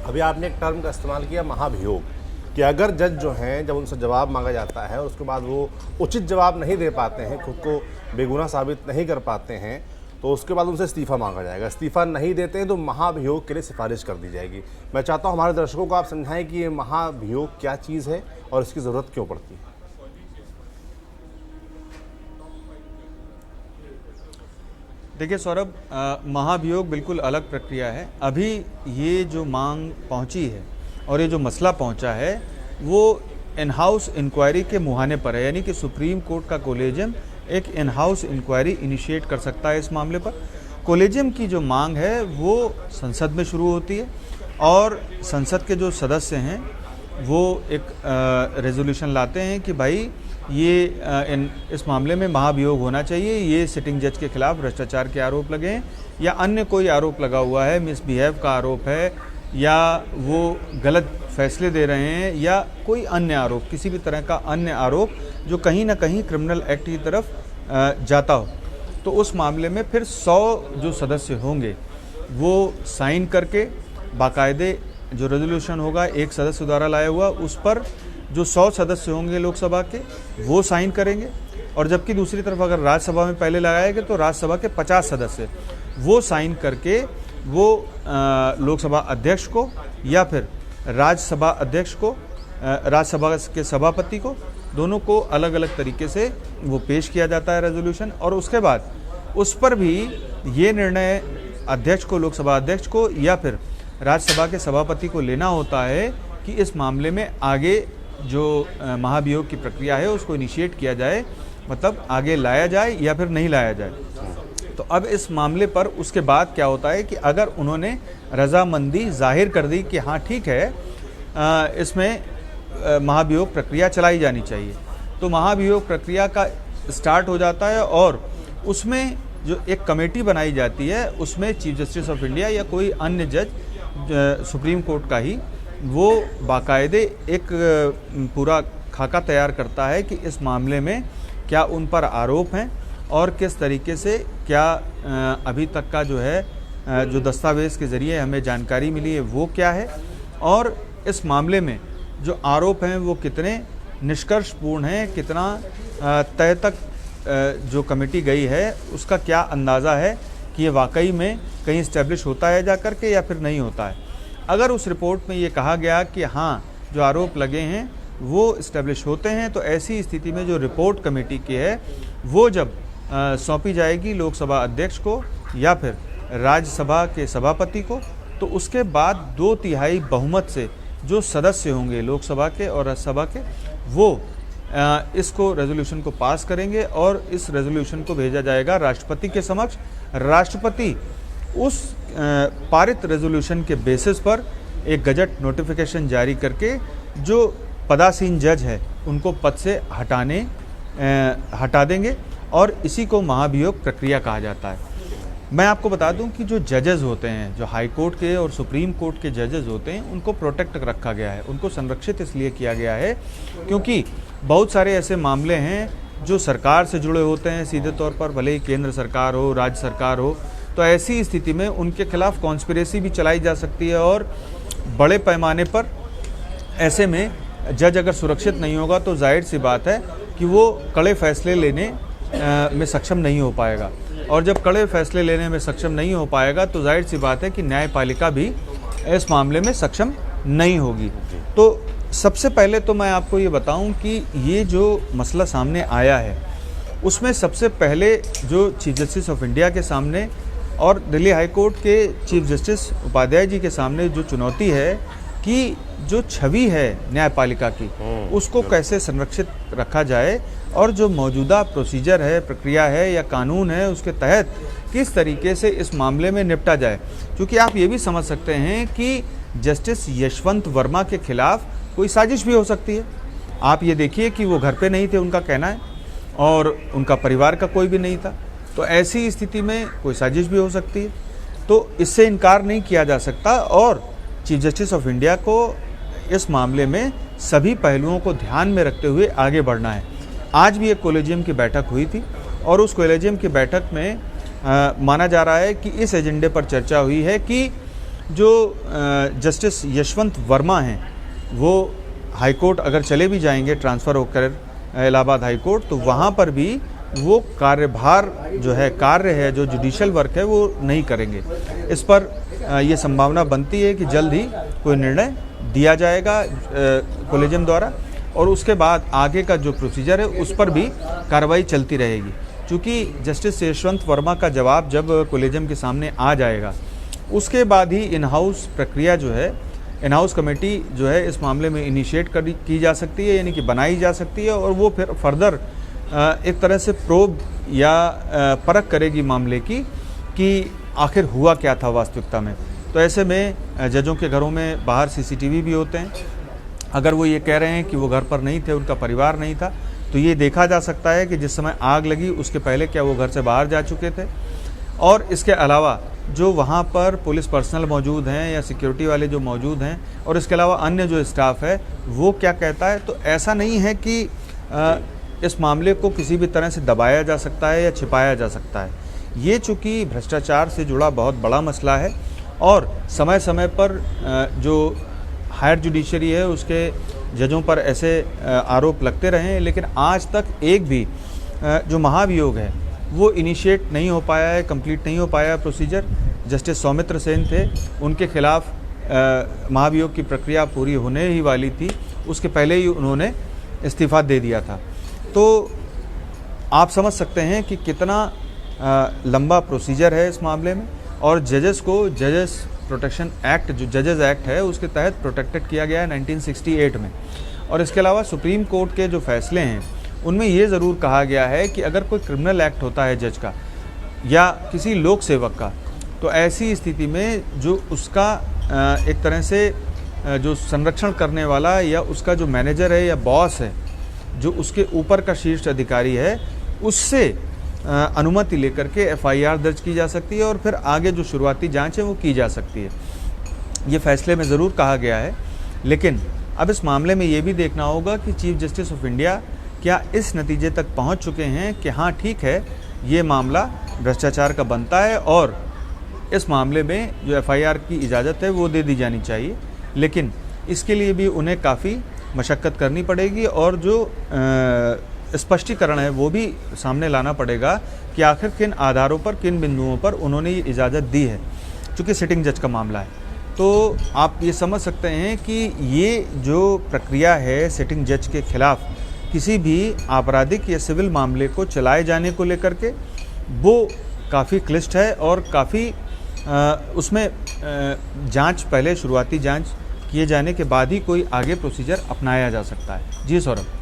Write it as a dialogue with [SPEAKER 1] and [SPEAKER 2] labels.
[SPEAKER 1] अभी आपने एक टर्म का इस्तेमाल किया, महाभियोग, कि अगर जज जो हैं जब उनसे जवाब मांगा जाता है और उसके बाद वो उचित जवाब नहीं दे पाते हैं, खुद को बेगुनाह साबित नहीं कर पाते हैं, तो उसके बाद उनसे इस्तीफ़ा मांगा जाएगा। इस्तीफ़ा नहीं देते हैं तो महाभियोग के लिए सिफारिश कर दी जाएगी। मैं चाहता हूँ हमारे दर्शकों को आप समझाएं कि ये महाभियोग क्या चीज़ है और इसकी ज़रूरत क्यों पड़ती है।
[SPEAKER 2] देखिए सौरभ, महाभियोग बिल्कुल अलग प्रक्रिया है। अभी ये जो मांग पहुंची है और ये जो मसला पहुंचा है वो इन हाउस इंक्वायरी के मुहाने पर है, यानी कि सुप्रीम कोर्ट का कोलेजियम एक इन हाउस इंक्वायरी इनिशिएट कर सकता है इस मामले पर। कोलेजियम की जो मांग है वो संसद में शुरू होती है और संसद के जो सदस्य हैं वो एक रेजोल्यूशन लाते हैं कि भाई ये इस मामले में महाभियोग होना चाहिए, ये सिटिंग जज के खिलाफ भ्रष्टाचार के आरोप लगे हैं या अन्य कोई आरोप लगा हुआ है, मिसबिहेव का आरोप है या वो गलत फैसले दे रहे हैं या कोई अन्य आरोप, किसी भी तरह का अन्य आरोप जो कहीं ना कहीं क्रिमिनल एक्ट की तरफ जाता हो, तो उस मामले में फिर 100 जो सदस्य होंगे वो साइन करके बाकायदे जो रेजोल्यूशन होगा एक सदस्य द्वारा लाया हुआ, उस पर जो 100 सदस्य होंगे लोकसभा के वो साइन करेंगे। और जबकि दूसरी तरफ अगर राज्यसभा में पहले लगाया गया तो राज्यसभा के 50 सदस्य वो साइन करके वो लोकसभा अध्यक्ष को या फिर राज्यसभा अध्यक्ष को, राज्यसभा के सभापति को, दोनों को अलग अलग तरीके से वो पेश किया जाता है रेजोल्यूशन। और उसके बाद उस पर भी ये निर्णय अध्यक्ष को, लोकसभा अध्यक्ष को या फिर राज्यसभा के सभापति को लेना होता है कि इस मामले में आगे जो महाभियोग की प्रक्रिया है उसको इनिशिएट किया जाए, मतलब आगे लाया जाए या फिर नहीं लाया जाए। तो अब इस मामले पर उसके बाद क्या होता है कि अगर उन्होंने रजामंदी जाहिर कर दी कि हाँ ठीक है इसमें महाभियोग प्रक्रिया चलाई जानी चाहिए, तो महाभियोग प्रक्रिया का स्टार्ट हो जाता है और उसमें जो एक कमेटी बनाई जाती है उसमें चीफ जस्टिस ऑफ इंडिया या कोई अन्य जज सुप्रीम कोर्ट का ही वो बाकायदे एक पूरा खाका तैयार करता है कि इस मामले में क्या उन पर आरोप हैं और किस तरीके से क्या अभी तक का जो है जो दस्तावेज़ के ज़रिए हमें जानकारी मिली है वो क्या है और इस मामले में जो आरोप हैं वो कितने निष्कर्षपूर्ण हैं, कितना तय तक जो कमेटी गई है उसका क्या अंदाज़ा है कि ये वाकई में कहीं इस्टेब्लिश होता है जा कर के या फिर नहीं होता है। अगर उस रिपोर्ट में ये कहा गया कि हाँ जो आरोप लगे हैं वो इस्टेब्लिश होते हैं, तो ऐसी स्थिति में जो रिपोर्ट कमेटी की है वो जब सौंपी जाएगी लोकसभा अध्यक्ष को या फिर राज्यसभा के सभापति को, तो उसके बाद 2/3 बहुमत से जो सदस्य होंगे लोकसभा के और राज्यसभा के वो इसको रेजोल्यूशन को पास करेंगे और इस रेजोल्यूशन को भेजा जाएगा राष्ट्रपति के समक्ष। राष्ट्रपति उस पारित रेजोल्यूशन के बेसिस पर एक गजट नोटिफिकेशन जारी करके जो पदासीन जज है उनको पद से हटा देंगे और इसी को महाभियोग प्रक्रिया कहा जाता है। मैं आपको बता दूं कि जो जजेस होते हैं, जो हाई कोर्ट के और सुप्रीम कोर्ट के जजेस होते हैं, उनको प्रोटेक्ट रखा गया है, उनको संरक्षित इसलिए किया गया है क्योंकि बहुत सारे ऐसे मामले हैं जो सरकार से जुड़े होते हैं सीधे तौर पर, भले ही केंद्र सरकार हो, राज्य सरकार हो, तो ऐसी स्थिति में उनके खिलाफ कॉन्स्पिरेसी भी चलाई जा सकती है और बड़े पैमाने पर ऐसे में जज अगर सुरक्षित नहीं होगा तो जाहिर सी बात है कि वो कड़े फैसले लेने में सक्षम नहीं हो पाएगा और जब कड़े फैसले लेने में सक्षम नहीं हो पाएगा तो जाहिर सी बात है कि न्यायपालिका भी इस मामले में सक्षम नहीं होगी। तो सबसे पहले तो मैं आपको ये बताऊं कि ये जो मसला सामने आया है उसमें सबसे पहले जो चीफ जस्टिस ऑफ इंडिया के सामने और दिल्ली हाई कोर्ट के चीफ जस्टिस उपाध्याय जी के सामने जो चुनौती है कि जो छवि है न्यायपालिका की उसको कैसे संरक्षित रखा जाए और जो मौजूदा प्रोसीजर है, प्रक्रिया है या कानून है उसके तहत किस तरीके से इस मामले में निपटा जाए। क्योंकि आप ये भी समझ सकते हैं कि जस्टिस यशवंत वर्मा के खिलाफ कोई साजिश भी हो सकती है। आप ये देखिए कि वो घर पे नहीं थे, उनका कहना है, और उनका परिवार का कोई भी नहीं था, तो ऐसी स्थिति में कोई साजिश भी हो सकती है। तो इससे इनकार नहीं किया जा सकता और चीफ जस्टिस ऑफ इंडिया को इस मामले में सभी पहलुओं को ध्यान में रखते हुए आगे बढ़ना है। आज भी एक कोलेजियम की बैठक हुई थी और उस कोलेजियम की बैठक में माना जा रहा है कि इस एजेंडे पर चर्चा हुई है कि जो जस्टिस यशवंत वर्मा हैं वो हाई कोर्ट अगर चले भी जाएंगे ट्रांसफ़र होकर इलाहाबाद हाई कोर्ट, तो वहाँ पर भी वो कार्यभार जो है, कार्य है जो जुडिशल वर्क है, वो नहीं करेंगे। इस पर ये संभावना बनती है कि जल्द ही कोई निर्णय दिया जाएगा कोलेजियम द्वारा, और उसके बाद आगे का जो प्रोसीजर है उस पर भी कार्रवाई चलती रहेगी। क्योंकि जस्टिस यशवंत वर्मा का जवाब जब कोलेजियम के सामने आ जाएगा, उसके बाद ही इन हाउस प्रक्रिया जो है, इन हाउस कमेटी जो है इस मामले में इनिशिएट की जा सकती है, यानी कि बनाई जा सकती है, और वो फिर फर्दर एक तरह से प्रोब या परख करेगी मामले की कि आखिर हुआ क्या था वास्तविकता में। तो ऐसे में जजों के घरों में बाहर सीसीटीवी भी होते हैं। अगर वो ये कह रहे हैं कि वो घर पर नहीं थे, उनका परिवार नहीं था, तो ये देखा जा सकता है कि जिस समय आग लगी उसके पहले क्या वो घर से बाहर जा चुके थे। और इसके अलावा जो वहाँ पर पुलिस पर्सनल मौजूद हैं या सिक्योरिटी वाले जो मौजूद हैं, और इसके अलावा अन्य जो स्टाफ है वो क्या कहता है। तो ऐसा नहीं है कि इस मामले को किसी भी तरह से दबाया जा सकता है या छिपाया जा सकता है। ये चूँकि भ्रष्टाचार से जुड़ा बहुत बड़ा मसला है, और समय समय पर जो हायर जुडिशरी है उसके जजों पर ऐसे आरोप लगते रहे हैं, लेकिन आज तक एक भी जो महाभियोग है वो इनिशिएट नहीं हो पाया है, कंप्लीट नहीं हो पाया प्रोसीजर। जस्टिस सौमित्र सेन थे, उनके खिलाफ महाभियोग की प्रक्रिया पूरी होने ही वाली थी, उसके पहले ही उन्होंने इस्तीफ़ा दे दिया था। तो आप समझ सकते हैं कि कितना लंबा प्रोसीजर है इस मामले में, और जजेस को जजेस प्रोटेक्शन एक्ट, जो जजेस एक्ट है उसके तहत प्रोटेक्टेड किया गया है 1968 में। और इसके अलावा सुप्रीम कोर्ट के जो फैसले हैं उनमें ये ज़रूर कहा गया है कि अगर कोई क्रिमिनल एक्ट होता है जज का या किसी लोक सेवक का, तो ऐसी स्थिति में जो उसका एक तरह से जो संरक्षण करने वाला या उसका जो मैनेजर है या बॉस है, जो उसके ऊपर का शीर्ष अधिकारी है, उससे अनुमति लेकर के एफआईआर दर्ज की जा सकती है, और फिर आगे जो शुरुआती जांच है वो की जा सकती है। ये फैसले में ज़रूर कहा गया है। लेकिन अब इस मामले में ये भी देखना होगा कि चीफ जस्टिस ऑफ इंडिया क्या इस नतीजे तक पहुंच चुके हैं कि हाँ ठीक है, ये मामला भ्रष्टाचार का बनता है और इस मामले में जो एफआईआर की इजाज़त है वो दे दी जानी चाहिए। लेकिन इसके लिए भी उन्हें काफ़ी मशक्क़त करनी पड़ेगी, और जो स्पष्टीकरण है वो भी सामने लाना पड़ेगा कि आखिर किन आधारों पर, किन बिंदुओं पर उन्होंने ये इजाज़त दी है, चूँकि सिटिंग जज का मामला है। तो आप ये समझ सकते हैं कि ये जो प्रक्रिया है सिटिंग जज के खिलाफ किसी भी आपराधिक या सिविल मामले को चलाए जाने को लेकर के, वो काफ़ी क्लिष्ट है, और काफ़ी उसमें जांच, पहले शुरुआती जांच किए जाने के बाद ही कोई आगे प्रोसीजर अपनाया जा सकता है। जी सौरभ।